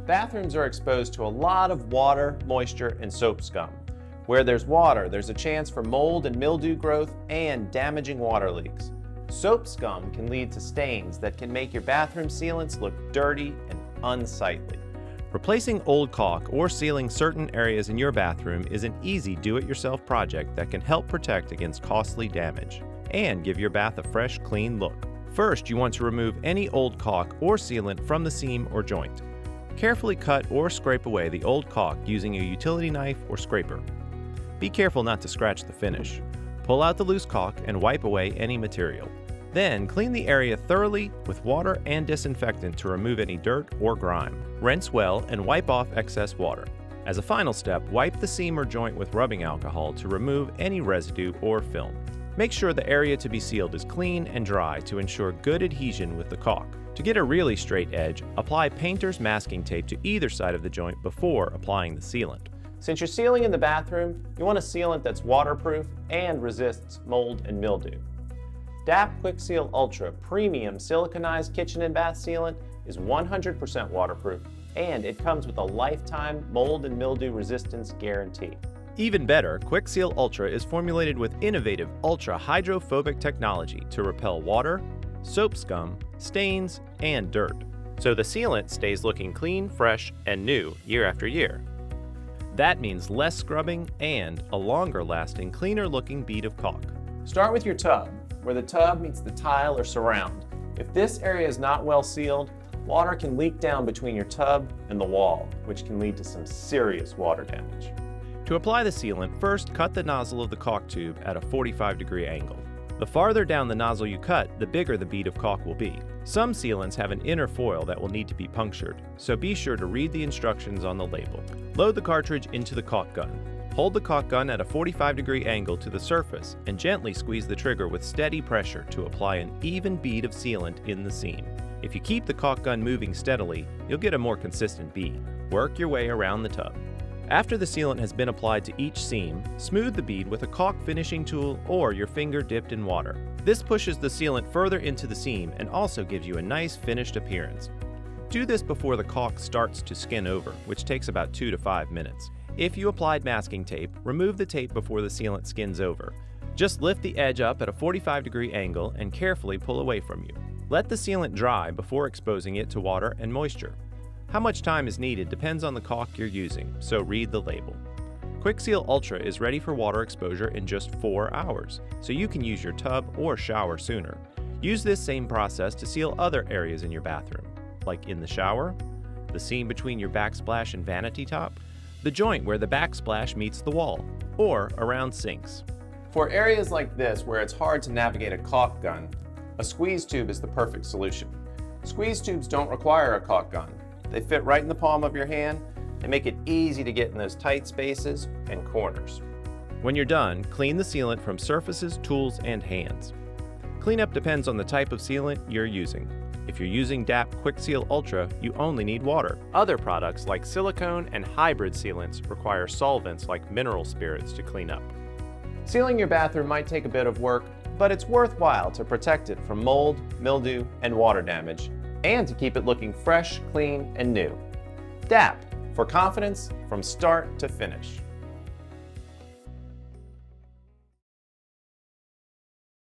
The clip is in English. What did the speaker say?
Bathrooms are exposed to a lot of water, moisture, and soap scum. Where there's water, there's a chance for mold and mildew growth and damaging water leaks. Soap scum can lead to stains that can make your bathroom sealants look dirty and unsightly. Replacing old caulk or sealing certain areas in your bathroom is an easy do-it-yourself project that can help protect against costly damage and give your bath a fresh, clean look. First, you want to remove any old caulk or sealant from the seam or joint. Carefully cut or scrape away the old caulk using a utility knife or scraper. Be careful not to scratch the finish. Pull out the loose caulk and wipe away any material. Then, clean the area thoroughly with water and disinfectant to remove any dirt or grime. Rinse well and wipe off excess water. As a final step, wipe the seam or joint with rubbing alcohol to remove any residue or film. Make sure the area to be sealed is clean and dry to ensure good adhesion with the caulk. To get a really straight edge, apply painter's masking tape to either side of the joint before applying the sealant. Since you're sealing in the bathroom, you want a sealant that's waterproof and resists mold and mildew. DAP KWIK SEAL ULTRA Premium Siliconized Kitchen and Bath Sealant is 100% waterproof, and it comes with a lifetime mold and mildew resistance guarantee. Even better, KWIK SEAL ULTRA is formulated with innovative ultra-hydrophobic technology to repel water, soap scum, stains, and dirt, so the sealant stays looking clean, fresh, and new year after year. That means less scrubbing and a longer-lasting, cleaner-looking bead of caulk. Start with your tub, where the tub meets the tile or surround. If this area is not well sealed, water can leak down between your tub and the wall, which can lead to some serious water damage. To apply the sealant, first cut the nozzle of the caulk tube at a 45-degree angle. The farther down the nozzle you cut, the bigger the bead of caulk will be. Some sealants have an inner foil that will need to be punctured, so be sure to read the instructions on the label. Load the cartridge into the caulk gun. Hold the caulk gun at a 45-degree angle to the surface and gently squeeze the trigger with steady pressure to apply an even bead of sealant in the seam. If you keep the caulk gun moving steadily, you'll get a more consistent bead. Work your way around the tub. After the sealant has been applied to each seam, smooth the bead with a caulk finishing tool or your finger dipped in water. This pushes the sealant further into the seam and also gives you a nice finished appearance. Do this before the caulk starts to skin over, which takes about 2 to 5 minutes. If you applied masking tape, remove the tape before the sealant skins over. Just lift the edge up at a 45-degree angle and carefully pull away from you. Let the sealant dry before exposing it to water and moisture. How much time is needed depends on the caulk you're using, so read the label. KWIK SEAL ULTRA is ready for water exposure in just 4 hours, so you can use your tub or shower sooner. Use this same process to seal other areas in your bathroom, like in the shower, the seam between your backsplash and vanity top, the joint where the backsplash meets the wall, or around sinks. For areas like this where it's hard to navigate a caulk gun, a squeeze tube is the perfect solution. Squeeze tubes don't require a caulk gun. They fit right in the palm of your hand and make it easy to get in those tight spaces and corners. When you're done, clean the sealant from surfaces, tools, and hands. Cleanup depends on the type of sealant you're using. If you're using DAP KWIK SEAL ULTRA, you only need water. Other products like silicone and hybrid sealants require solvents like mineral spirits to clean up. Sealing your bathroom might take a bit of work, but it's worthwhile to protect it from mold, mildew, and water damage, and to keep it looking fresh, clean, and new. DAP, for confidence from start to finish.